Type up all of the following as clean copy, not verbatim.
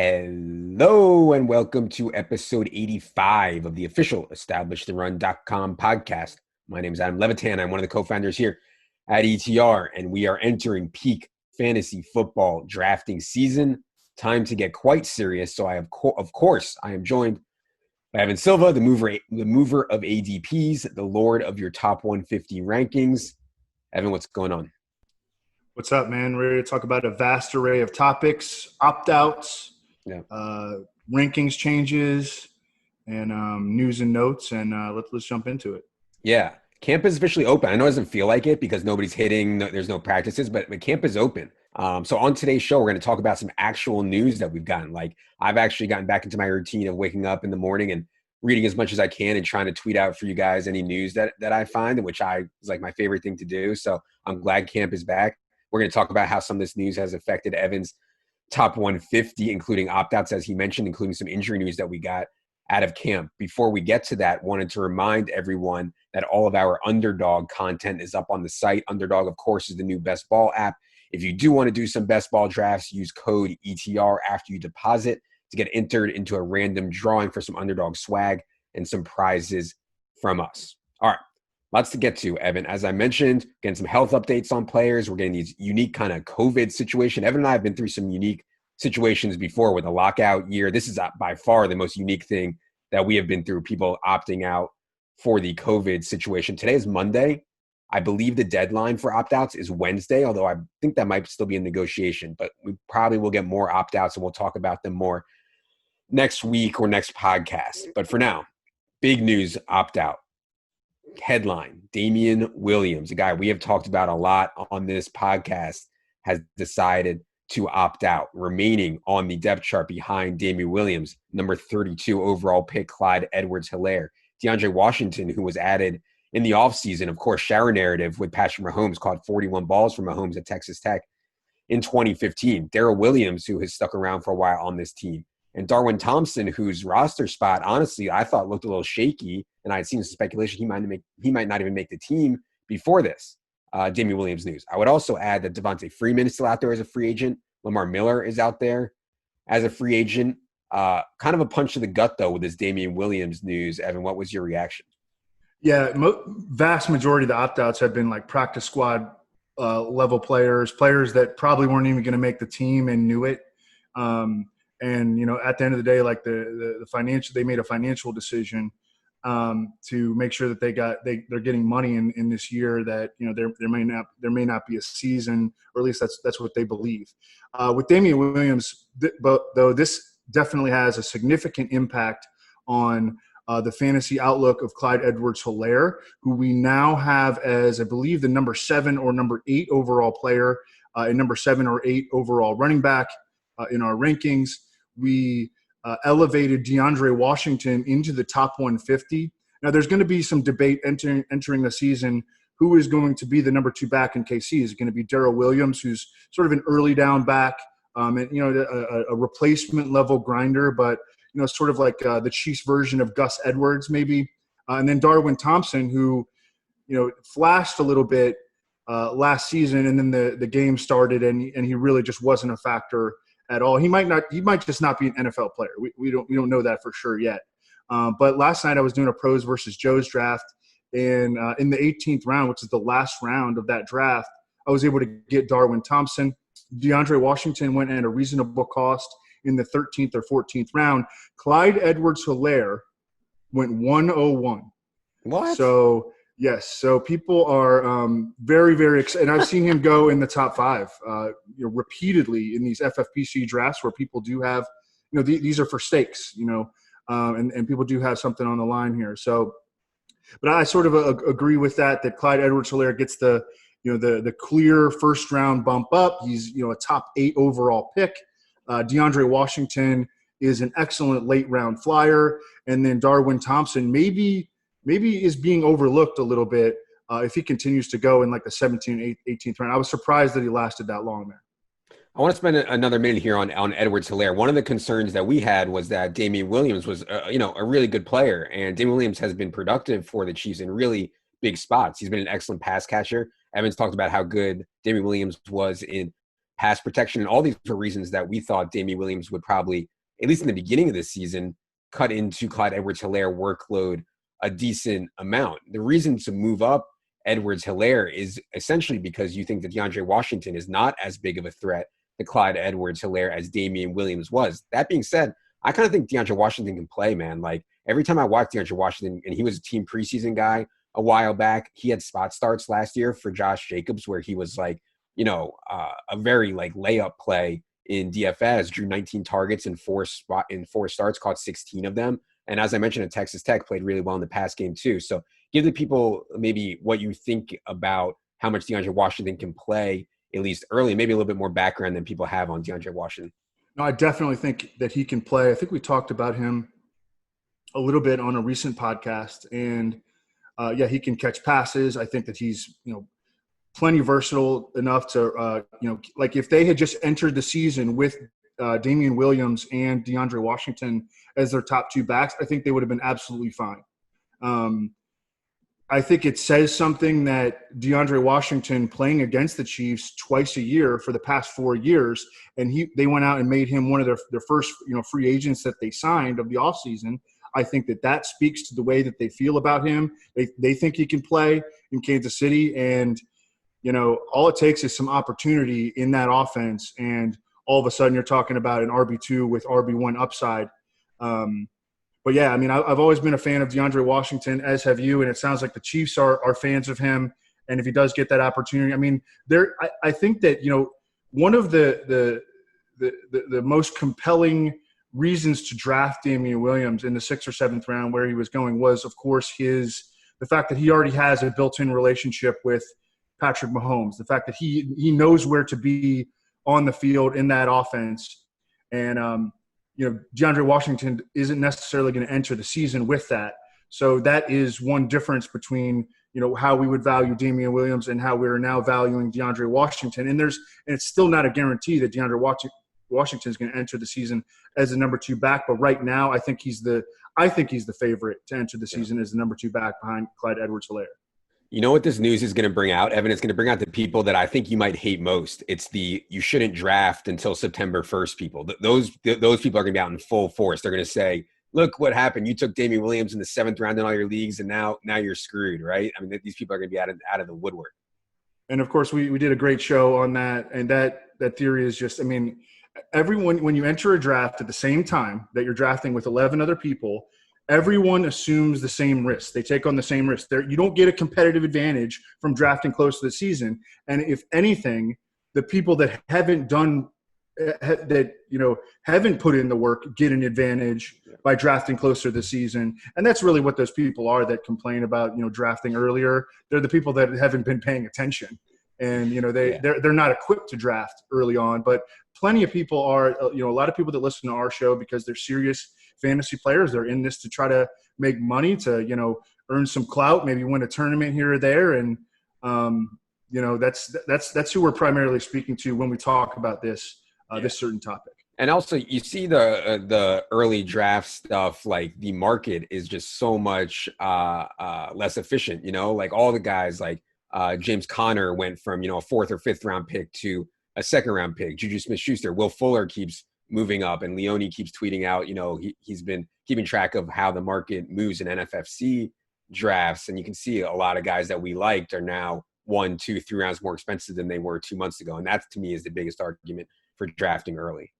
Hello and welcome to episode 85 of the official EstablishTheRun.com podcast. My name is Adam Levitan. I'm one of the co-founders here at ETR, and we are entering peak fantasy football drafting season. Time to get quite serious. So I am joined by Evan Silva, the mover of ADPs, the lord of your top 150 rankings. Evan, what's going on? What's up, man? We're ready to talk about a vast array of topics, opt-outs, rankings changes, and news and notes, and let's jump into it. Yeah, camp is officially open. I know it doesn't feel like it because nobody's hitting, there's no practices, but camp is open. So on today's show, we're going to talk about some actual news that we've gotten. Like, I've actually gotten back into my routine of waking up in the morning and reading as much as I can and trying to tweet out for you guys any news that I find, which is like my favorite thing to do. So I'm glad camp is back. We're going to talk about how some of this news has affected Evan's top 150, including opt-outs, as he mentioned, including some injury news that we got out of camp. Before we get to that, wanted to remind everyone that all of our Underdog content is up on the site. Underdog, of course, is the new best ball app. If you do want to do some best ball drafts, use code ETR after you deposit to get entered into a random drawing for some Underdog swag and some prizes from us. All right. Lots to get to, Evan. As I mentioned, getting some health updates on players. We're getting these unique kind of COVID situation. Evan and I have been through some unique situations before with a lockout year. This is by far the most unique thing that we have been through, people opting out for the COVID situation. Today is Monday. I believe the deadline for opt-outs is Wednesday, although I think that might still be in negotiation. But we probably will get more opt-outs, and we'll talk about them more next week or next podcast. But for now, big news opt-out. Headline: Damien Williams, a guy we have talked about a lot on this podcast, has decided to opt out, remaining on the depth chart behind Damien Williams, number 32 overall pick Clyde Edwards-Helaire. DAndre Washington, who was added in the offseason, of course, shower narrative with Patrick Mahomes, caught 41 balls from Mahomes at Texas Tech in 2015. Darrell Williams, who has stuck around for a while on this team. And Darwin Thompson, whose roster spot, honestly, I thought looked a little shaky, and I had seen some speculation he might not even make the team before this. Damien Williams news. I would also add that Devontae Freeman is still out there as a free agent. Lamar Miller is out there as a free agent. Kind of a punch to the gut, though, with this Damien Williams news. Evan, what was your reaction? Yeah, vast majority of the opt-outs have been like practice squad level players that probably weren't even going to make the team and knew it. And, at the end of the day, like the financial, they made a financial decision to make sure that they're getting money in this year that, there may not be a season, or at least that's what they believe. With Damien Williams, though, this definitely has a significant impact on the fantasy outlook of Clyde Edwards-Helaire, who we now have as, I believe, the number 7 or number 8 overall player and number 7 or 8 overall running back in our rankings. We elevated DAndre Washington into the top 150. Now, there's going to be some debate entering the season. Who is going to be the number 2 back in KC? Is it going to be Darrell Williams, who's sort of an early down back, and a replacement level grinder, but sort of like the Chiefs version of Gus Edwards, maybe, and then Darwin Thompson, who flashed a little bit last season, and then the game started, and he really just wasn't a factor at all. He might just not be an NFL player. We don't know that for sure yet. But last night I was doing a pros versus Joe's draft, and in the 18th round, which is the last round of that draft, I was able to get Darwin Thompson. DAndre Washington went at a reasonable cost in the 13th or 14th round. Clyde Edwards-Helaire went 101. What? So yes, so people are very, very excited. And I've seen him go in the top 5 repeatedly in these FFPC drafts where people do have, these are for stakes, and people do have something on the line here. So, but I sort of agree with that Clyde Edwards-Helaire gets the clear first round bump up. He's, a top 8 overall pick. DAndre Washington is an excellent late round flyer. And then Darwin Thompson maybe is being overlooked a little bit if he continues to go in like the 17th, 18th round. I was surprised that he lasted that long there. I want to spend another minute here on Edwards-Helaire. One of the concerns that we had was that Damien Williams was, a really good player, and Damien Williams has been productive for the Chiefs in really big spots. He's been an excellent pass catcher. Evans talked about how good Damien Williams was in pass protection. And all these were reasons that we thought Damien Williams would probably, at least in the beginning of the season, cut into Clyde Edwards-Helaire workload a decent amount. The reason to move up Edwards-Helaire is essentially because you think that DeAndre Washington is not as big of a threat to Clyde Edwards-Helaire as Damien Williams was. That being said, I kind of think DeAndre Washington can play, man. Like, every time I watch DeAndre Washington, and he was a team preseason guy a while back, he had spot starts last year for Josh Jacobs where he was like, a very like layup play in DFS, drew 19 targets in four starts, caught 16 of them. And as I mentioned, at Texas Tech, played really well in the pass game too. So give the people maybe what you think about how much DeAndre Washington can play, at least early, maybe a little bit more background than people have on DeAndre Washington. No, I definitely think that he can play. I think we talked about him a little bit on a recent podcast. And, he can catch passes. I think that he's, plenty versatile enough to, like if they had just entered the season with Damien Williams and DeAndre Washington as their top two backs, I think they would have been absolutely fine. I think it says something that DeAndre Washington playing against the Chiefs twice a year for the past 4 years, and they went out and made him one of their first free agents that they signed of the offseason. I think that speaks to the way that they feel about him. They think he can play in Kansas City, and all it takes is some opportunity in that offense, and all of a sudden you're talking about an RB2 with RB1 upside. But yeah, I mean, I've always been a fan of DeAndre Washington, as have you, and it sounds like the Chiefs are fans of him. And if he does get that opportunity, I mean, I think that one of the most compelling reasons to draft Damien Williams in the 6th or 7th round, where he was going, was of course the fact that he already has a built-in relationship with Patrick Mahomes, the fact that he knows where to be on the field in that offense. And, DeAndre Washington isn't necessarily going to enter the season with that. So that is one difference between, how we would value Damien Williams and how we're now valuing DeAndre Washington. And it's still not a guarantee that DeAndre Washington is going to enter the season as the number 2 back. But right now, I think he's the favorite to enter the season as the number 2 back behind Clyde Edwards-Helaire. You know what this news is going to bring out, Evan? It's going to bring out the people that I think you might hate most. It's you shouldn't draft until September 1st people. Those people are going to be out in full force. They're going to say, look what happened. You took Damien Williams in the 7th round in all your leagues, and now you're screwed, right? I mean, these people are going to be out of the woodwork. And, of course, we did a great show on that. And that theory is just, I mean, everyone, when you enter a draft at the same time that you're drafting with 11 other people, everyone assumes the same risk. They take on the same risk. You don't get a competitive advantage from drafting close to the season. And if anything, the people that haven't haven't put in the work get an advantage by drafting closer to the season. And that's really what those people are that complain about, drafting earlier. They're the people that haven't been paying attention. And, they're not equipped to draft early on. But plenty of people are, a lot of people that listen to our show because they're serious fantasy players. They're in this to try to make money, to, earn some clout, maybe win a tournament here or there. And, that's who we're primarily speaking to when we talk about this certain topic. And also, you see the early draft stuff, like the market is just so much less efficient, like all the guys like James Conner went from, a 4th or 5th round pick to a 2nd round pick. Juju Smith-Schuster, Will Fuller keeps moving up, and Leone keeps tweeting out, he's been keeping track of how the market moves in NFFC drafts. And you can see a lot of guys that we liked are now 1, 2, 3 rounds more expensive than they were 2 months ago. And that, to me, is the biggest argument for drafting early.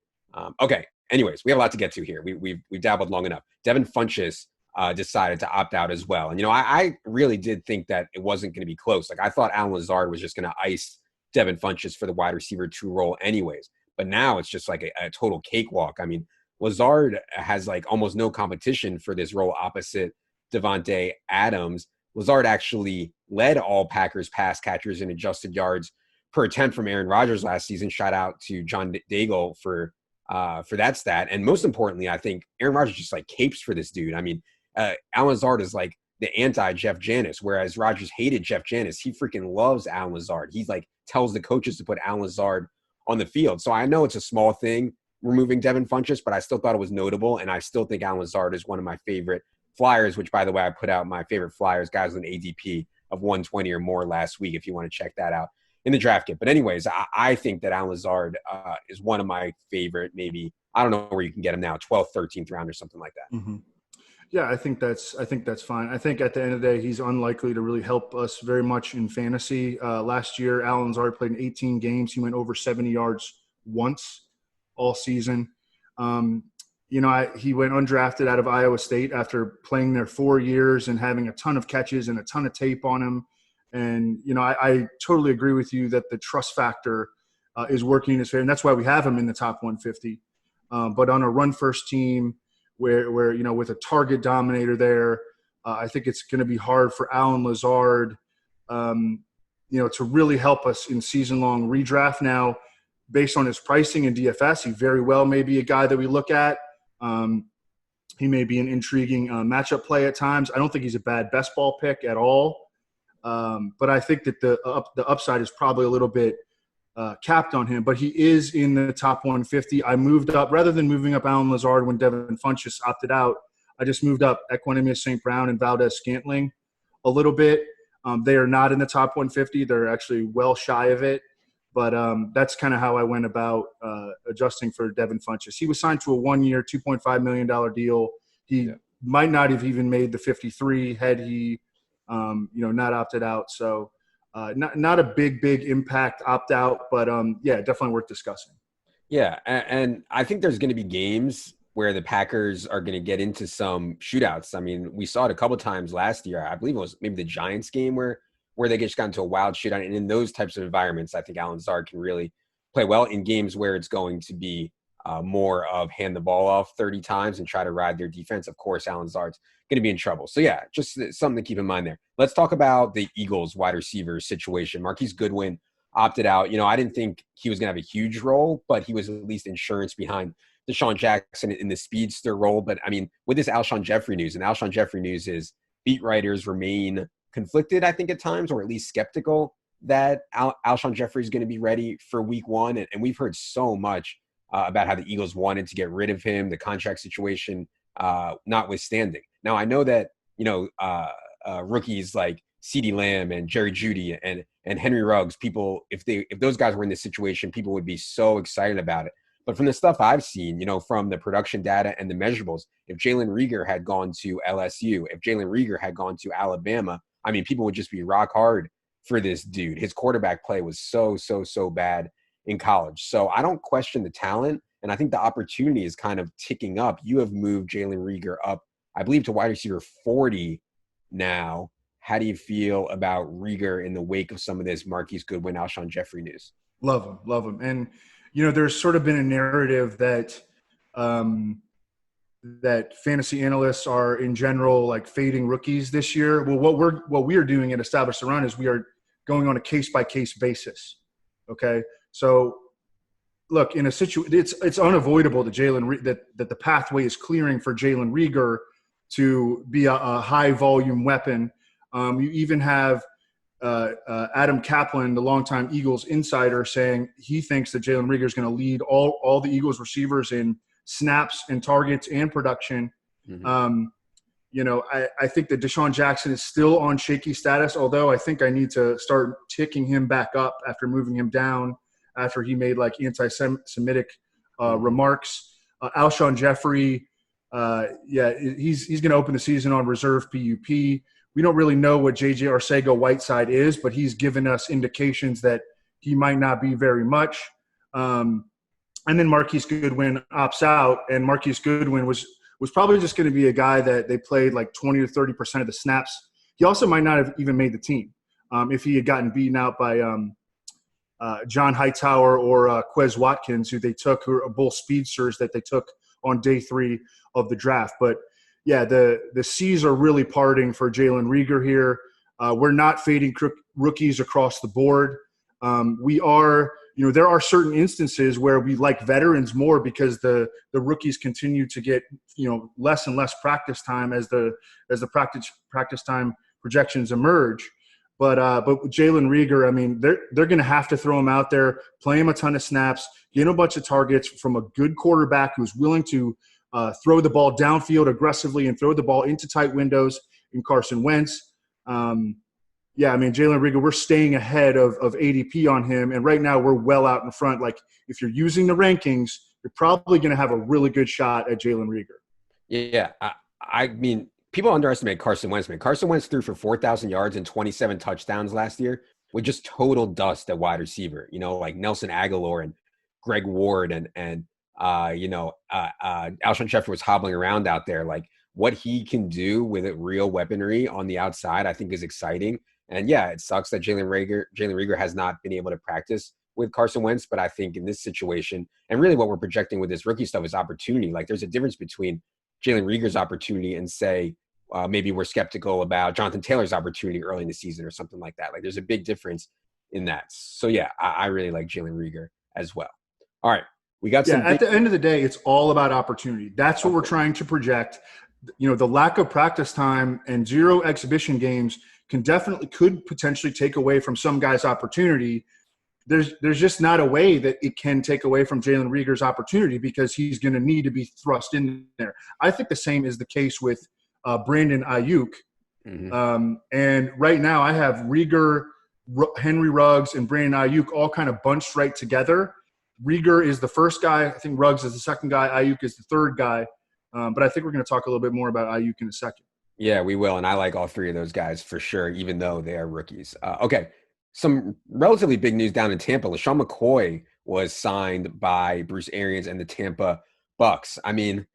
Okay. Anyways, we have a lot to get to here. We've dabbled long enough. Devin Funchess decided to opt out as well. And, I really did think that it wasn't going to be close. Like, I thought Alan Lazard was just going to ice Devin Funchess for the wide receiver 2 role anyways. But now it's just like a total cakewalk. I mean, Lazard has like almost no competition for this role opposite Devontae Adams. Lazard actually led all Packers pass catchers in adjusted yards per attempt from Aaron Rodgers last season. Shout out to John Daigle for that stat. And most importantly, I think Aaron Rodgers just like capes for this dude. I mean, Alan Lazard is like the anti-Jeff Janis, whereas Rodgers hated Jeff Janis. He freaking loves Alan Lazard. He's like tells the coaches to put Alan Lazard on the field. So I know it's a small thing removing Devin Funchess, but I still thought it was notable. And I still think Alan Lazard is one of my favorite flyers, which, by the way, I put out my favorite flyers, guys with an ADP of 120 or more last week, if you want to check that out in the draft kit. But anyways, I think that Allen Lazard is one of my favorite, maybe, I don't know where you can get him now, 12th, 13th round or something like that. Mm-hmm. Yeah, I think that's fine. I think at the end of the day, he's unlikely to really help us very much in fantasy. Last year, Allen Lazard played in 18 games. He went over 70 yards once all season. He went undrafted out of Iowa State after playing there 4 years and having a ton of catches and a ton of tape on him. And, I totally agree with you that the trust factor is working in his favor. And that's why we have him in the top 150. But on a run-first team, where with a target dominator there, I think it's going to be hard for Allen Lazard, to really help us in season-long redraft. Now, based on his pricing in DFS, he very well may be a guy that we look at. He may be an intriguing matchup play at times. I don't think he's a bad best ball pick at all, but I think that the upside is probably a little bit capped on him, but he is in the top 150. I moved up, rather than moving up Allen Lazard when Devin Funchess opted out, I just moved up Equanimeous St. Brown and Valdez-Scantling a little bit. They are not in the top 150. They're actually well shy of it, but that's kind of how I went about adjusting for Devin Funchess. He was signed to a 1-year, $2.5 million deal. He might not have even made the 53 had he, not opted out. So, not a big impact opt out, but definitely worth discussing. Yeah, and I think there's going to be games where the Packers are going to get into some shootouts. I mean, we saw it a couple times last year. I believe it was maybe the Giants game where they just got into a wild shootout. And in those types of environments, I think Allen Lazard can really play well. In games where it's going to be more of hand the ball off 30 times and try to ride their defense, of course, Allen Lazard's going to be in trouble. So, yeah, just something to keep in mind there. Let's talk about the Eagles wide receiver situation. Marquise Goodwin opted out. I didn't think he was going to have a huge role, but he was at least insurance behind Deshaun Jackson in the speedster role. But, I mean, with this Alshon Jeffrey news, and Alshon Jeffrey news is beat writers remain conflicted, I think, at times, or at least skeptical that Alshon Jeffrey is going to be ready for week one. And we've heard so much about how the Eagles wanted to get rid of him, the contract situation notwithstanding. Now, I know that, rookies like CeeDee Lamb and Jerry Jeudy and Henry Ruggs, people, if those guys were in this situation, people would be so excited about it. But from the stuff I've seen, from the production data and the measurables, if Jalen Reagor had gone to LSU, if Jalen Reagor had gone to Alabama, I mean, people would just be rock hard for this dude. His quarterback play was so bad in college. So I don't question the talent, and I think the opportunity is kind of ticking up. You have moved Jalen Reagor up, I believe, to wide receiver 40 now. How do you feel about Reagor in the wake of some of this Marquise Goodwin, Alshon Jeffrey news? Love him. And, there's sort of been a narrative that that fantasy analysts are in general like fading rookies this year. Well, what we are doing at Established the Run is we are going on a case-by-case basis. Okay. So look, in a situation, it's unavoidable that that the pathway is clearing for Jalen Reagor to be a high volume weapon. You even have Adam Kaplan, the longtime Eagles insider, saying he thinks that Jalen Reagor is going to lead all the Eagles receivers in snaps and targets and production. Mm-hmm. I think that Deshaun Jackson is still on shaky status, although I think I need to start ticking him back up after moving him down after he made like anti-Semitic remarks. Alshon Jeffrey, he's going to open the season on reserve PUP. We don't really know what J.J. Arcega-Whiteside is, but he's given us indications that he might not be very much. And then Marquise Goodwin opts out, and Marquise Goodwin was probably just going to be a guy that they played like 20 to 30% of the snaps. He also might not have even made the team if he had gotten beaten out by John Hightower or Quez Watkins, who are both speedsters that they took on day 3 of the draft. But yeah, the C's are really parting for Jalen Reagor here. We're not fading rookies across the board. We are, there are certain instances where we like veterans more because the rookies continue to get, less and less practice time as the practice time projections emerge. But with Jalen Reagor, I mean, they're going to have to throw him out there, play him a ton of snaps, get him a bunch of targets from a good quarterback who's willing to throw the ball downfield aggressively and throw the ball into tight windows in Carson Wentz. yeah, I mean, Jalen Reagor, we're staying ahead of ADP on him. And right now we're well out in front. Like, if you're using the rankings, you're probably going to have a really good shot at Jalen Reagor. Yeah. I mean, people underestimate Carson Wentz. Man, Carson Wentz threw for 4,000 yards and 27 touchdowns last year with just total dust at wide receiver. You know, like Nelson Aguilar and Greg Ward and Alshon Jeffrey was hobbling around out there. Like, what he can do with real weaponry on the outside, I think is exciting. And yeah, it sucks that Jalen Reagor has not been able to practice with Carson Wentz. But I think in this situation, and really what we're projecting with this rookie stuff is opportunity. Like, there's a difference between Jalen Reagor's opportunity and say, maybe we're skeptical about Jonathan Taylor's opportunity early in the season or something like that. Like, there's a big difference in that. So yeah, I really like Jalen Reagor as well. All right. We got some. At the end of the day, it's all about opportunity. That's what we're trying to project. You know, the lack of practice time and 0 exhibition games could potentially take away from some guys' opportunity. There's just not a way that it can take away from Jalen Reagor's opportunity because he's going to need to be thrust in there. I think the same is the case with Brandon Ayuk. Mm-hmm. And right now I have Reagor, Henry Ruggs, and Brandon Ayuk all kind of bunched right together. Reagor is the first guy. I think Ruggs is the second guy. Ayuk is the third guy. But I think we're going to talk a little bit more about Ayuk in a second. Yeah, we will. And I like all three of those guys for sure, even though they are rookies. Okay. Some relatively big news down in Tampa. LeSean McCoy was signed by Bruce Arians and the Tampa Bucs. I mean,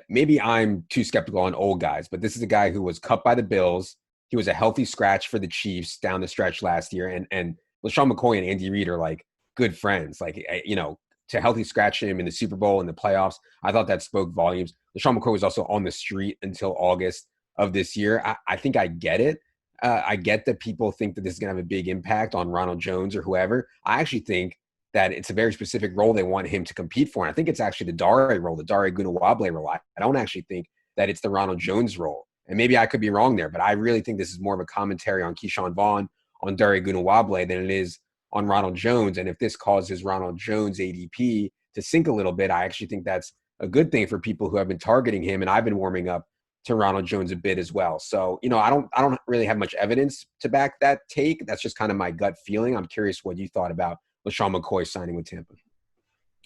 maybe I'm too skeptical on old guys, but this is a guy who was cut by the Bills. He was a healthy scratch for the Chiefs down the stretch last year. And LeSean McCoy and Andy Reid are like good friends. Like, you know, to healthy scratch him in the Super Bowl and the playoffs, I thought that spoke volumes. LeSean McCoy was also on the street until August of this year. I think I get it. I get that people think that this is going to have a big impact on Ronald Jones or whoever. I actually think that it's a very specific role they want him to compete for. And I think it's actually the Dare role, the Dare Gunawable role. I don't actually think that it's the Ronald Jones role. And maybe I could be wrong there, but I really think this is more of a commentary on Keyshawn Vaughn, on Dare Gunawable than it is on Ronald Jones. And if this causes Ronald Jones ADP to sink a little bit, I actually think that's a good thing for people who have been targeting him. And I've been warming up to Ronald Jones a bit as well. So, you know, I don't really have much evidence to back that take. That's just kind of my gut feeling. I'm curious what you thought about LeSean McCoy signing with Tampa.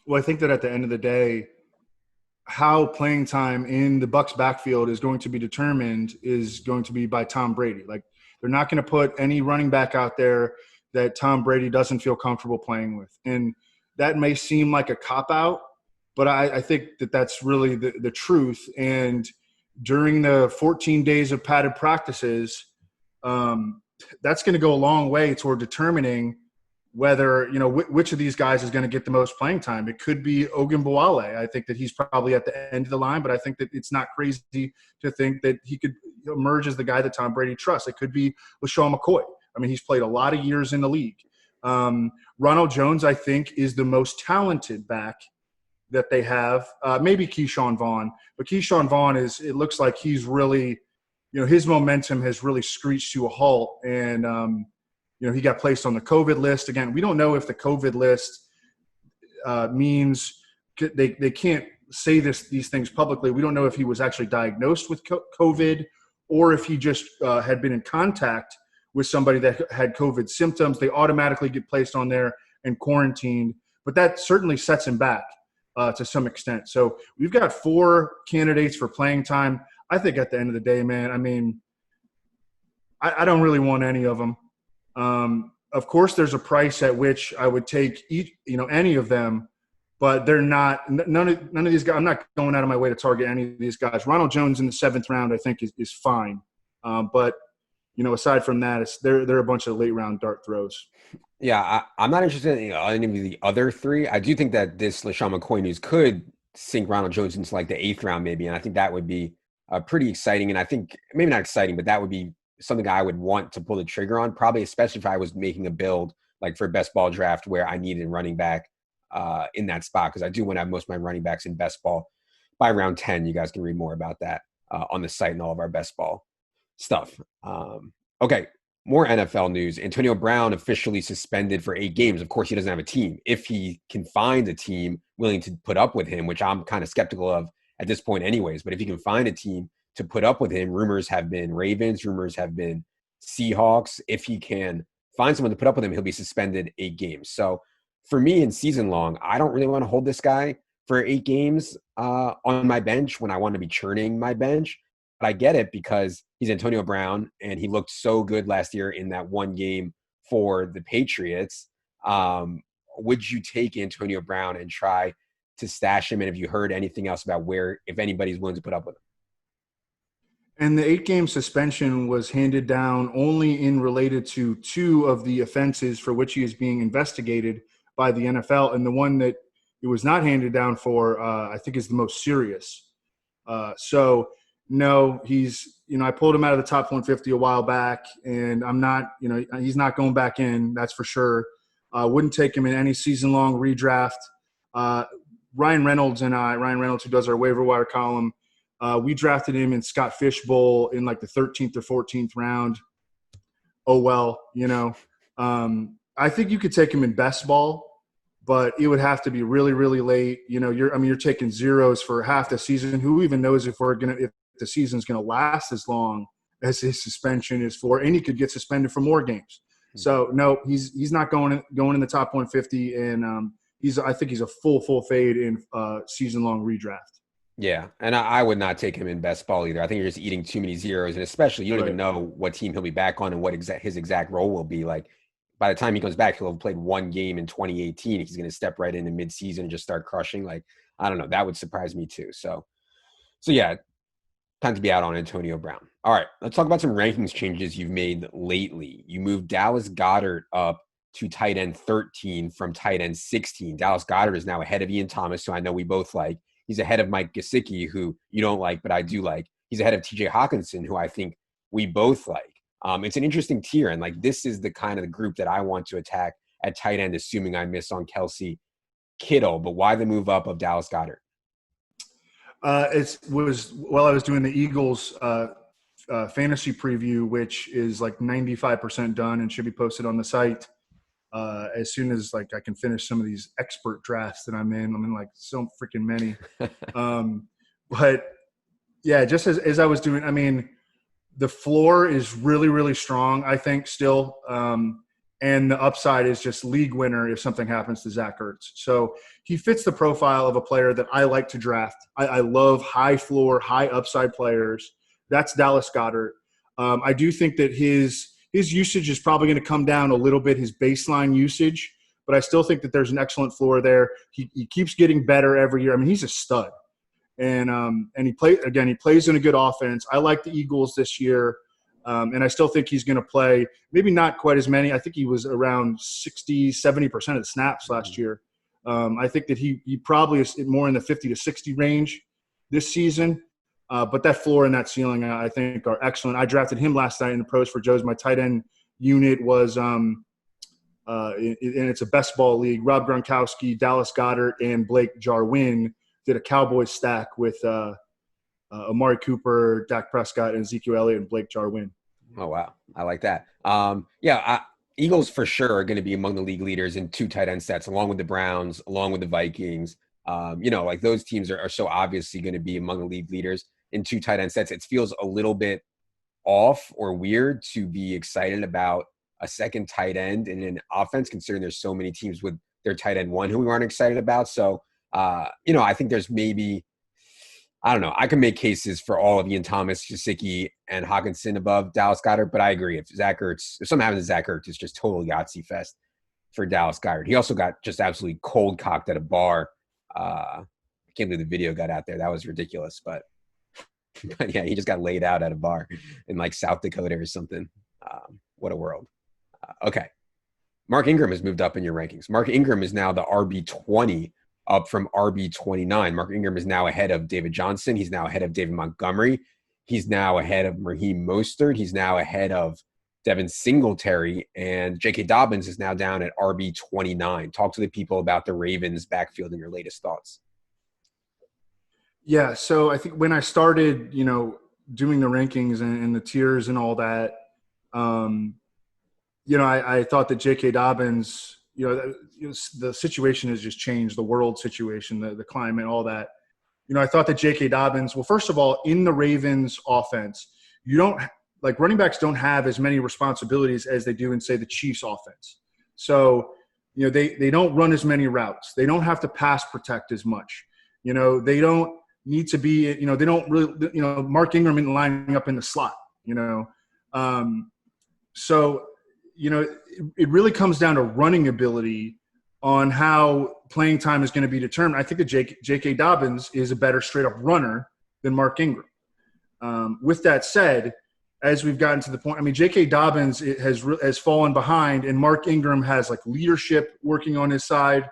Well, I think that at the end of the day, how playing time in the Bucs backfield is going to be determined is going to be by Tom Brady. Like, they're not going to put any running back out there that Tom Brady doesn't feel comfortable playing with. And that may seem like a cop-out, but I think that that's really the truth. And during the 14 days of padded practices, that's going to go a long way toward determining whether, you know, which of these guys is going to get the most playing time. It could be Ogunbowale. I think that he's probably at the end of the line, but I think that it's not crazy to think that he could emerge as the guy that Tom Brady trusts. It could be LeSean McCoy. I mean, he's played a lot of years in the league. Ronald Jones, I think, is the most talented back that they have. Maybe Keyshawn Vaughn, but Keyshawn Vaughn it looks like he's really, you know, his momentum has really screeched to a halt. And, you know, he got placed on the COVID list. Again, we don't know if the COVID list means they can't say these things publicly. We don't know if he was actually diagnosed with COVID or if he just had been in contact with somebody that had COVID symptoms. They automatically get placed on there and quarantined. But that certainly sets him back to some extent. So we've got 4 candidates for playing time. I think at the end of the day, man, I mean, I don't really want any of them. Of course, there's a price at which I would take any of them, but they're not none of these guys. I'm not going out of my way to target any of these guys. Ronald Jones in the 7th round, I think, is fine. But you know, aside from that, they're a bunch of late round dart throws. Yeah, I'm not interested in any of the other 3. I do think that this LeSean McCoy news could sink Ronald Jones into like the 8th round maybe, and I think that would be pretty exciting. And I think maybe not exciting, but that would be something I would want to pull the trigger on, probably especially if I was making a build like for a best ball draft where I needed a running back in that spot, because I do want to have most of my running backs in best ball by round 10. You guys can read more about that on the site and all of our best ball stuff. Okay, more NFL news. Antonio Brown officially suspended for 8 games. Of course, he doesn't have a team. If he can find a team willing to put up with him, which I'm kind of skeptical of at this point anyways, but if he can find a team to put up with him, rumors have been Ravens, rumors have been Seahawks. If he can find someone to put up with him, he'll be suspended 8 games. So for me in season long, I don't really want to hold this guy for 8 games on my bench when I want to be churning my bench. But I get it because he's Antonio Brown, and he looked so good last year in that one game for the Patriots. Would you take Antonio Brown and try to stash him? And have you heard anything else about where, if anybody's willing to put up with him? And the 8-game suspension was handed down only in related to 2 of the offenses for which he is being investigated by the NFL. And the one that it was not handed down for, I think, is the most serious. So, no, he's, I pulled him out of the top 150 a while back, and I'm not, he's not going back in, that's for sure. Wouldn't take him in any season-long redraft. Ryan Reynolds, who does our waiver wire column, we drafted him in Scott Fishbowl in like the 13th or 14th round. Oh, well, I think you could take him in best ball, but it would have to be really, really late. You're taking zeros for half the season. Who even knows if the season's going to last as long as his suspension is for, and he could get suspended for more games. So no, he's not going in the top 150, and I think he's a full fade in season long redraft. Yeah, and I would not take him in best ball either. I think you're just eating too many zeros, and especially you don't even know what team he'll be back on and what his exact role will be. Like by the time he comes back, he'll have played 1 game in 2018. He's going to step right into midseason and just start crushing. Like I don't know, that would surprise me too. So yeah, time to be out on Antonio Brown. All right, let's talk about some rankings changes you've made lately. You moved Dallas Goedert up to tight end 13 from tight end 16. Dallas Goedert is now ahead of Ian Thomas, who I know we both like. He's ahead of Mike Gesicki, who you don't like, but I do like. He's ahead of TJ Hawkinson, who I think we both like. It's an interesting tier, and like this is the kind of the group that I want to attack at tight end, assuming I miss on Kelsey Kittle. But why the move up of Dallas Goedert? It was while I was doing the Eagles fantasy preview, which is like 95% done and should be posted on the site. As soon as like I can finish some of these expert drafts that I'm in like so freaking many. But yeah, just as I was doing, I mean, the floor is really, really strong, I think still. And the upside is just league winner if something happens to Zach Ertz. So he fits the profile of a player that I like to draft. I love high floor, high upside players. That's Dallas Goedert. I do think that his usage is probably going to come down a little bit, his baseline usage, but I still think that there's an excellent floor there. He keeps getting better every year. I mean, he's a stud. And he plays in a good offense. I like the Eagles this year. And I still think he's going to play maybe not quite as many. I think he was around 60, 70% of the snaps last year. I think that he probably is more in the 50 to 60 range this season. But that floor and that ceiling, I think, are excellent. I drafted him last night in the pros for Joe's. My tight end unit was and it's a best ball league. Rob Gronkowski, Dallas Goedert, and Blake Jarwin did a Cowboys stack with Amari Cooper, Dak Prescott, and Ezekiel Elliott, and Blake Jarwin. Oh, wow. I like that. Eagles for sure are going to be among the league leaders in 2 tight end sets, along with the Browns, along with the Vikings. Like those teams are so obviously going to be among the league leaders in 2 tight end sets. It feels a little bit off or weird to be excited about a second tight end in an offense, considering there's so many teams with their tight end 1 who we aren't excited about. So, I think there's maybe, I don't know, I can make cases for all of Ian Thomas, Gesicki, and Hawkinson above Dallas Goedert, but I agree. If something happens to Zach Ertz, it's just total Yahtzee fest for Dallas Goedert. He also got just absolutely cold cocked at a bar. I can't believe the video got out there. That was ridiculous, but yeah, he just got laid out at a bar in like South Dakota or something. What a world. Okay. Mark Ingram has moved up in your rankings. Mark Ingram is now the RB20 up from RB29. Mark Ingram is now ahead of David Johnson. He's now ahead of David Montgomery. He's now ahead of Raheem Mostert. He's now ahead of Devin Singletary. And J.K. Dobbins is now down at RB29. Talk to the people about the Ravens backfield and your latest thoughts. Yeah, so I think when I started, doing the rankings and the tiers and all that, I thought that J.K. Dobbins, the situation has just changed, the world situation, the climate, all that. I thought that J.K. Dobbins, well, first of all, in the Ravens offense, you don't like running backs don't have as many responsibilities as they do in, say, the Chiefs offense. So, they don't run as many routes. They don't have to pass protect as much. They don't need to be, they don't really, Mark Ingram isn't lining up in the slot, So, it really comes down to running ability on how playing time is going to be determined. I think that J.K. Dobbins is a better straight-up runner than Mark Ingram. With that said, as we've gotten to the point, J.K. Dobbins has fallen behind, and Mark Ingram has, like, leadership working on his side.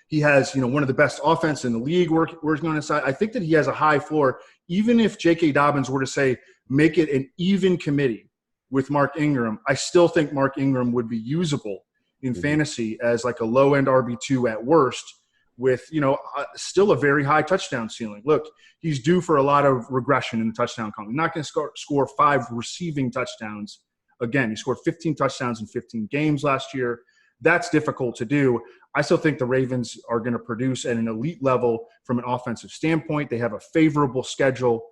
He has, one of the best offense in the league working on his side. I think that he has a high floor. Even if J.K. Dobbins were to say, make it an even committee with Mark Ingram, I still think Mark Ingram would be usable in fantasy as like a low-end RB2 at worst with, still a very high touchdown ceiling. Look, he's due for a lot of regression in the touchdown column. He's not going to score 5 receiving touchdowns. Again, he scored 15 touchdowns in 15 games last year. That's difficult to do. I still think the Ravens are going to produce at an elite level from an offensive standpoint. They have a favorable schedule.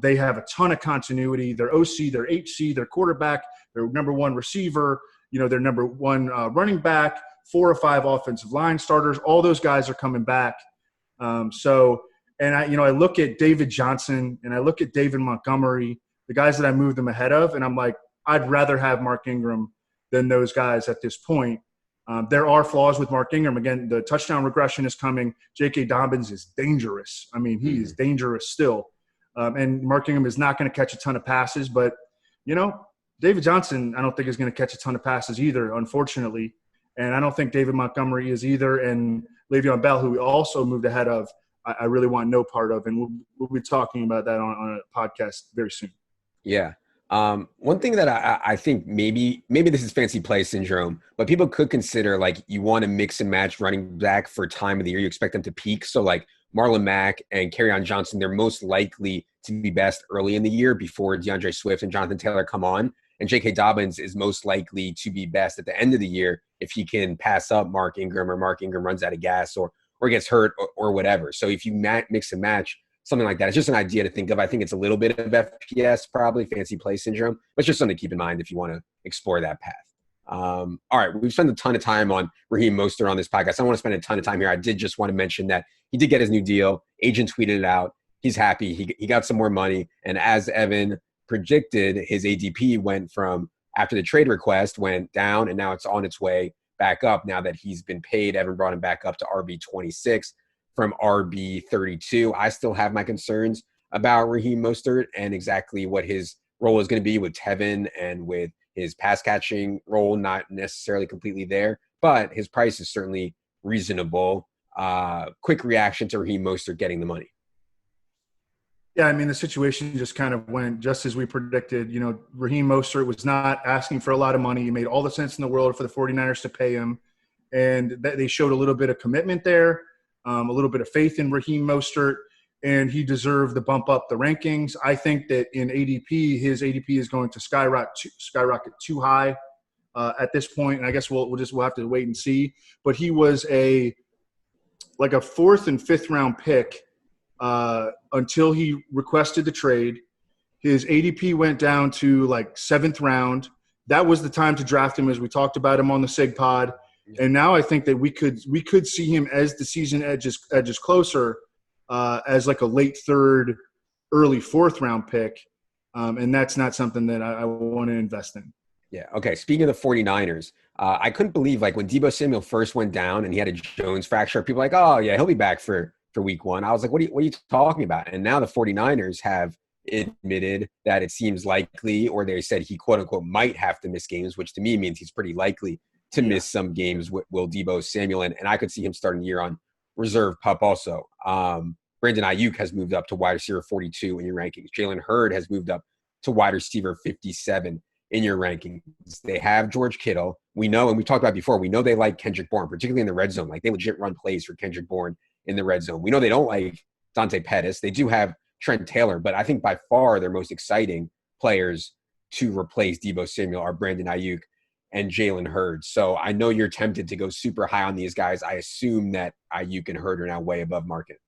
They have a ton of continuity. Their OC, their HC, their quarterback, their number one receiver, their number one running back, 4 or 5 offensive line starters. All those guys are coming back. I look at David Johnson and I look at David Montgomery, the guys that I moved them ahead of, and I'm like, I'd rather have Mark Ingram than those guys at this point. There are flaws with Mark Ingram. Again, the touchdown regression is coming. J.K. Dobbins is dangerous. He is dangerous still. And Mark Ingram is not going to catch a ton of passes, but, David Johnson, I don't think is going to catch a ton of passes either, unfortunately. And I don't think David Montgomery is either. And Le'Veon Bell, who we also moved ahead of, I really want no part of. And we'll be talking about that on a podcast very soon. Yeah. One thing that I think maybe this is fancy play syndrome, but people could consider, like, you want to mix and match running back for time of the year. You expect them to peak. So, like, Marlon Mack and Kerryon Johnson, they're most likely to be best early in the year before DeAndre Swift and Jonathan Taylor come on. And J.K. Dobbins is most likely to be best at the end of the year if he can pass up Mark Ingram or Mark Ingram runs out of gas or gets hurt or whatever. So if you mix and match something like that, it's just an idea to think of. I think it's a little bit of FPS, probably fancy play syndrome, but it's just something to keep in mind if you want to explore that path. All right, we've spent a ton of time on Raheem Mostert on this podcast. I don't want to spend a ton of time here. I did just want to mention that he did get his new deal. Agent tweeted it out. He's happy. He got some more money. And as Evan predicted, his ADP went from, after the trade request, went down, and now it's on its way back up now that he's been paid. Evan brought him back up to RB26 from RB32. I still have my concerns about Raheem Mostert and exactly what his role is going to be with Tevin and with his pass catching role not necessarily completely there, but his price is certainly reasonable. Quick reaction to Raheem Mostert getting the money. Yeah, the situation just kind of went just as we predicted. Raheem Mostert was not asking for a lot of money. It made all the sense in the world for the 49ers to pay him. And they showed a little bit of commitment there, a little bit of faith in Raheem Mostert, and he deserved the bump up the rankings. I think that in ADP, his ADP is going to skyrocket too high at this point. And I guess we'll have to wait and see. But he was a 4th and 5th round pick until he requested the trade. His ADP went down to 7th round. That was the time to draft him, as we talked about him on the SIG pod. And now I think that we could see him as the season edges closer as a late 3rd, early 4th round pick. And that's not something that I want to invest in. Yeah. Okay. Speaking of the 49ers, I couldn't believe when Deebo Samuel first went down and he had a Jones fracture, people were like, oh yeah, he'll be back for week 1. I was like, what are you talking about? And now the 49ers have admitted that it seems likely, or they said he quote unquote might have to miss games, which to me means he's pretty likely to miss some games with Deebo Samuel. And I could see him starting the year on reserve pup also. Brandon Ayuk has moved up to wide receiver 42 in your rankings. Jalen Hurd has moved up to wide receiver 57 in your rankings. They have George Kittle. We know, and we talked about before, we know they like Kendrick Bourne, particularly in the red zone. They legit run plays for Kendrick Bourne in the red zone. We know they don't like Dante Pettis. They do have Trent Taylor, but I think by far their most exciting players to replace Deebo Samuel are Brandon Ayuk and Jalen Hurd. So I know you're tempted to go super high on these guys. I assume that Ayuk and Hurd are now way above market.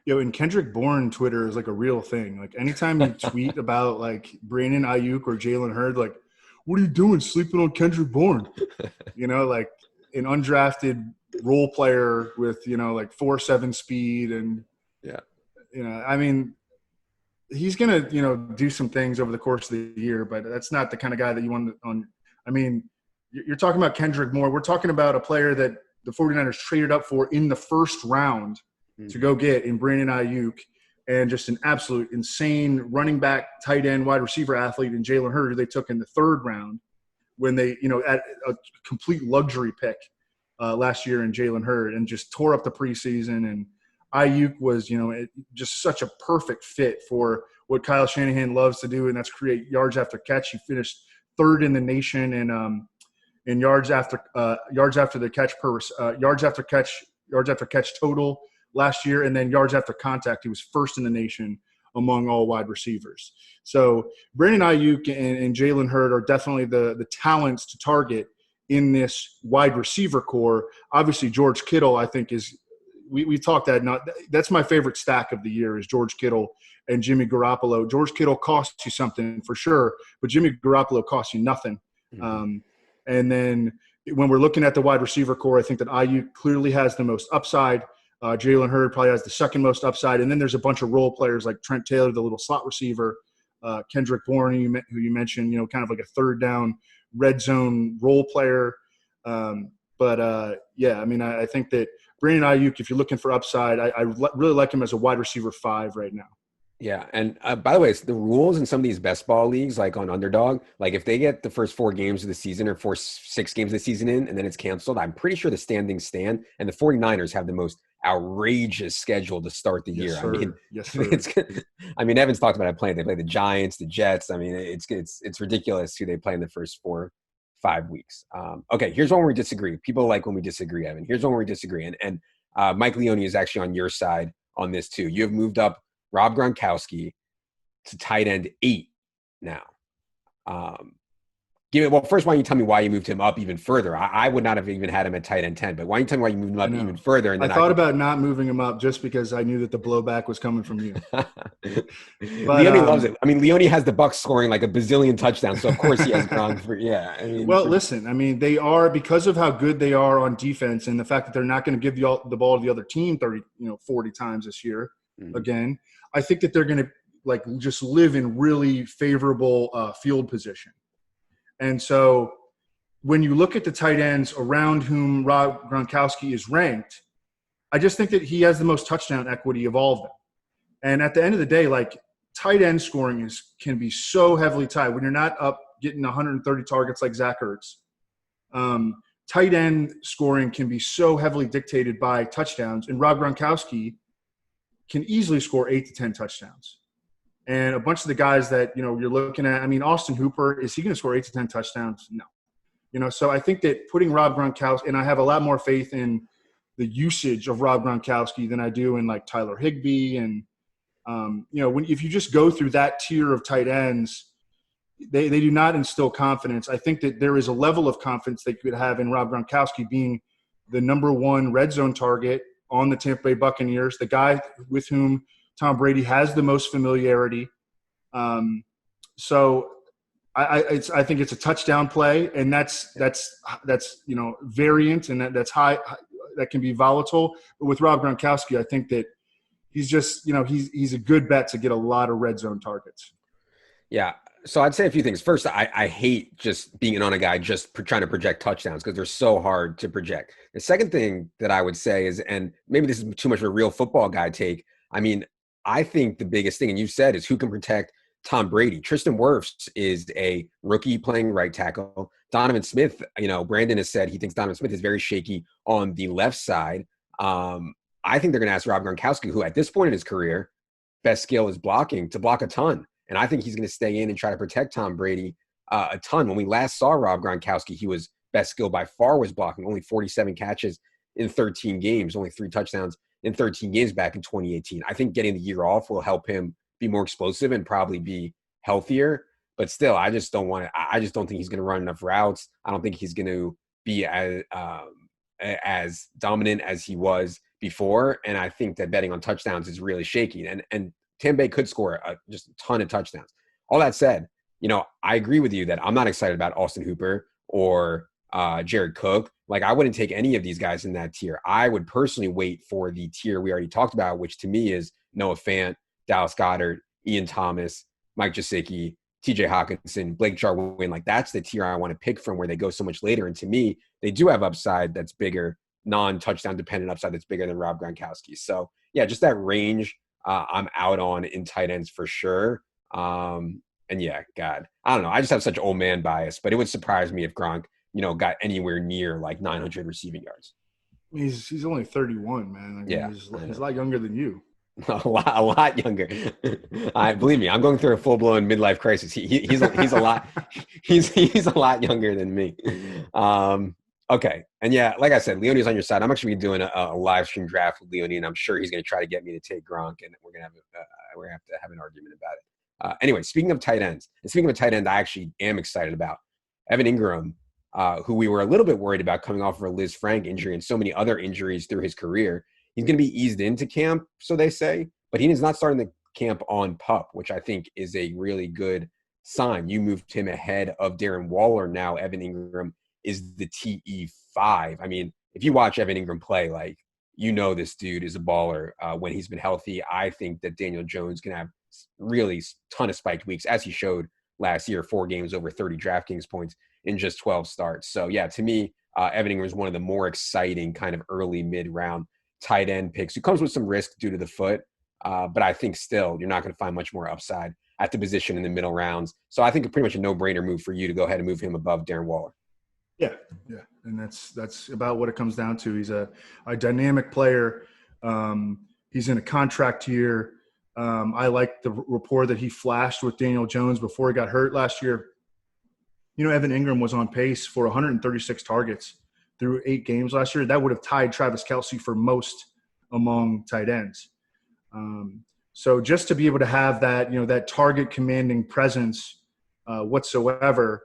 Yo, and Kendrick Bourne Twitter is like a real thing. Like anytime you tweet about like Brandon Ayuk or Jalen Hurd, like, what are you doing sleeping on Kendrick Bourne? You know, like an undrafted role player with, you know, like 4.7 speed. And, Yeah. you know, I mean, he's going to, you know, do some things over the course of the year, but that's not the kind of guy that you want on. I mean, you're talking about Kendrick Bourne. We're talking about a player that the 49ers traded up for in the first round to go get in Brandon Ayuk, and just an absolute insane running back, tight end, wide receiver athlete in Jalen Hurd, who they took in the third round when they, you know, at a complete luxury pick last year in Jalen Hurd, and just tore up the preseason. And Ayuk was, you know, just such a perfect fit for what Kyle Shanahan loves to do, and that's create yards after catch. He finished third in the nation in yards after the catch per yards after catch total last year, and then yards after contact, he was first in the nation among all wide receivers. So Brandon Ayuk and Jalen Hurd are definitely the talents to target in this wide receiver core. Obviously, George Kittle, I think, is we talked that. That's my favorite stack of the year is George Kittle and Jimmy Garoppolo. George Kittle costs you something for sure, but Jimmy Garoppolo costs you nothing. Mm-hmm. And then when we're looking at the wide receiver core, I think that Ayuk clearly has the most upside. Jalen Hurd probably has the second most upside. And then there's a bunch of role players like Trent Taylor, the little slot receiver, Kendrick Bourne, who you mentioned, you know, kind of like a third down red zone role player. Yeah, I mean, I think that Brandon Ayuk, if you're looking for upside, I really like him as a wide receiver 5 right now. Yeah, and by the way, it's the rules in some of these best ball leagues, like on Underdog, like if they get the first 4 games of the season or 6 games of the season in, and then it's canceled, I'm pretty sure the standings stand, and the 49ers have the most outrageous schedule to start the year. Sir. I mean, yes, sir. Evans talked about it playing. They play the Giants, the Jets. I mean, it's ridiculous who they play in the first 4-5 weeks. Okay, here's one where we disagree. People like when we disagree, Evan. Here's one where we disagree, and Mike Leone is actually on your side on this too. You have moved up Rob Gronkowski to tight end 8 now. First, why don't you tell me why you moved him up even further? I would not have even had him at tight end 10, but why don't you tell me why you moved him up even further? And then I thought about not moving him up just because I knew that the blowback was coming from you. Leone loves it. I mean, Leone has the Bucs scoring like a bazillion touchdowns, so of course he has Gronk for listen, I mean, they are, because of how good they are on defense and the fact that they're not going to give the ball to the other team 40 times this year. Mm-hmm. Again, I think that they're going to like just live in really favorable field position. And so when you look at the tight ends around whom Rob Gronkowski is ranked, I just think that he has the most touchdown equity of all of them. And at the end of the day, like tight end scoring can be so heavily tied when you're not up getting 130 targets like Zach Ertz. Tight end scoring can be so heavily dictated by touchdowns, and Rob Gronkowski can easily score 8 to 10 touchdowns. And a bunch of the guys that, you know, you're looking at, I mean, Austin Hooper, is he going to score 8 to 10 touchdowns? No. You know, so I think that putting Rob Gronkowski, and I have a lot more faith in the usage of Rob Gronkowski than I do in like Tyler Higbee. And, you know, if you just go through that tier of tight ends, they do not instill confidence. I think that there is a level of confidence that you could have in Rob Gronkowski being the number 1 red zone target on the Tampa Bay Buccaneers, the guy with whom Tom Brady has the most familiarity. So I think it's a touchdown play, and that's you know, variant, and that's high, that can be volatile. But with Rob Gronkowski, I think that he's just, you know, he's a good bet to get a lot of red zone targets. Yeah. So I'd say a few things. First, I hate just being on a guy just trying to project touchdowns because they're so hard to project. The second thing that I would say is, and maybe this is too much of a real football guy take, I mean, I think the biggest thing, and you said, is who can protect Tom Brady. Tristan Wirfs is a rookie playing right tackle. Donovan Smith, you know, Brandon has said he thinks Donovan Smith is very shaky on the left side. I think they're going to ask Rob Gronkowski, who at this point in his career, best skill is blocking, to block a ton. And I think he's going to stay in and try to protect Tom Brady a ton. When we last saw Rob Gronkowski, he was best skill by far was blocking, only 47 catches in 13 games, only 3 touchdowns in 13 games back in 2018. I think getting the year off will help him be more explosive and probably be healthier. But still, I just don't think he's going to run enough routes. I don't think he's going to be as dominant as he was before, and I think that betting on touchdowns is really shaky. And Tampa Bay could score just a ton of touchdowns. All that said, I agree with you that I'm not excited about Austin Hooper or Jared Cook. Like, I wouldn't take any of these guys in that tier. I would personally wait for the tier we already talked about, which to me is Noah Fant, Dallas Goedert, Ian Thomas, Mike Gesicki, TJ Hawkinson, Blake Jarwin. Like, that's the tier I want to pick from, where they go so much later. And to me, they do have upside that's bigger, non-touchdown dependent upside that's bigger than Rob Gronkowski. So yeah, just that range I'm out on in tight ends for sure. And yeah, God, I don't know. I just have such old man bias, but it would surprise me if Gronk, got anywhere near like 900 receiving yards. He's only 31, man. I mean, yeah, he's a lot younger than you. a lot younger. Believe me, I'm going through a full blown midlife crisis. He's a lot he's a lot younger than me. Okay, and yeah, like I said, Leonie's on your side. I'm actually doing a live stream draft with Leonie, and I'm sure he's going to try to get me to take Gronk, and we're gonna have to have an argument about it. Anyway, speaking of tight ends, and speaking of a tight end, I actually am excited about Evan Ingram, who we were a little bit worried about coming off of a Liz Frank injury and so many other injuries through his career. He's going to be eased into camp, so they say, but he is not starting the camp on PUP, which I think is a really good sign. You moved him ahead of Darren Waller. Now Evan Ingram is the TE5. I mean, if you watch Evan Ingram play, like, this dude is a baller when he's been healthy. I think that Daniel Jones can have really ton of spiked weeks, as he showed last year, 4 games over 30 DraftKings points in just 12 starts. So yeah, to me, Evan Ingram is one of the more exciting kind of early mid-round tight end picks, who comes with some risk due to the foot. But I think still you're not going to find much more upside at the position in the middle rounds. So I think it's pretty much a no-brainer move for you to go ahead and move him above Darren Waller. Yeah. And that's about what it comes down to. He's a dynamic player. He's in a contract year. I like the rapport that he flashed with Daniel Jones before he got hurt last year. Evan Ingram was on pace for 136 targets through 8 games last year. That would have tied Travis Kelce for most among tight ends. So just to be able to have that, that target commanding presence whatsoever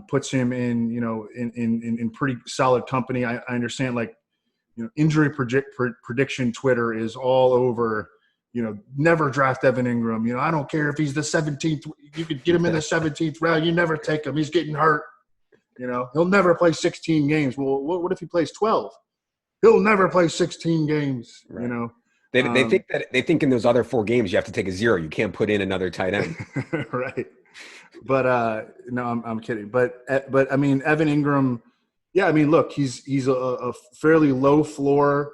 puts him in pretty solid company. I understand, injury prediction Twitter is all over, never draft Evan Ingram. I don't care if he's the 17th. You could get him in the 17th round. You never take him. He's getting hurt. He'll never play 16 games. Well, what if he plays 12? He'll never play 16 games, right. They think in those other 4 games you have to take a 0. You can't put in another tight end. Right. But no, I'm kidding. But I mean, Evan Ingram, yeah, I mean, look, he's a fairly low floor,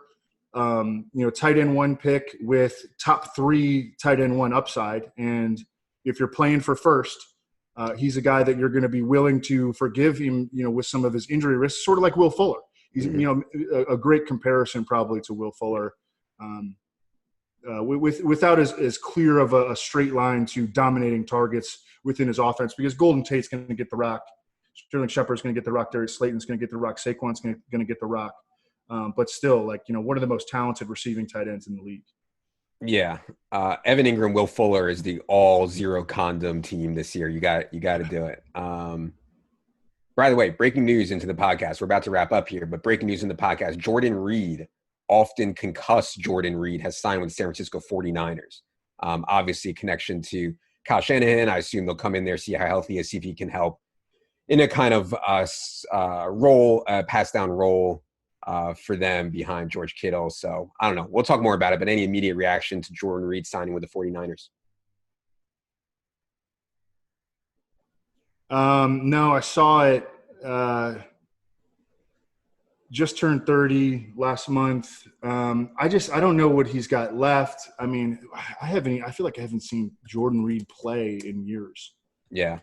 tight end 1 pick with top 3 tight end 1 upside. And if you're playing for first, he's a guy that you're going to be willing to forgive him, with some of his injury risks, sort of like Will Fuller. He's, a great comparison probably to Will Fuller, without as clear of a straight line to dominating targets within his offense, because Golden Tate's going to get the rock. Sterling Shepard's going to get the rock. Darius Slayton's going to get the rock. Saquon's going to get the rock. But still, one of the most talented receiving tight ends in the league. Yeah. Evan Ingram, Will Fuller is the all zero condom team this year. You got to do it. By the way, breaking news into the podcast. We're about to wrap up here, but breaking news in the podcast. Jordan Reed, often concussed Jordan Reed, has signed with the San Francisco 49ers. Obviously, a connection to Kyle Shanahan. I assume they'll come in there, see how healthy he is, see if he can help in a kind of role, pass down role for them behind George Kittle. So I don't know. We'll talk more about it, but any immediate reaction to Jordan Reed signing with the 49ers? No, I saw it. Just turned 30 last month. I don't know what he's got left. I mean, I feel like I haven't seen Jordan Reed play in years. Yeah.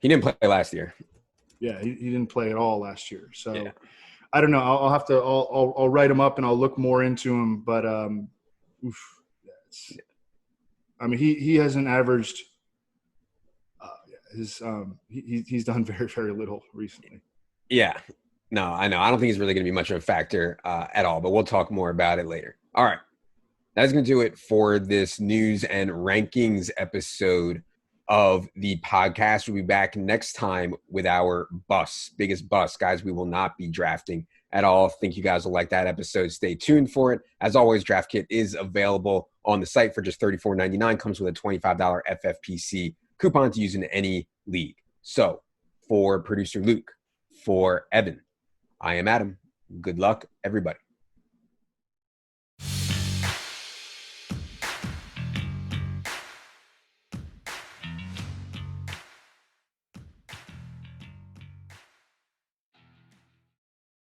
He didn't play last year. Yeah, he didn't play at all last year. So yeah. I don't know. I'll have to. I'll write him up and I'll look more into him. But I mean, he hasn't averaged. He's done very, very little recently. Yeah. No, I know. I don't think he's really going to be much of a factor at all, but we'll talk more about it later. All right. That's going to do it for this news and rankings episode of the podcast. We'll be back next time with our biggest bust. Guys, we will not be drafting at all. Think you guys will like that episode. Stay tuned for it. As always, Draft Kit is available on the site for just $34.99. Comes with a $25 FFPC coupon to use in any league. So for producer Luke, for Evan, I am Adam. Good luck, everybody.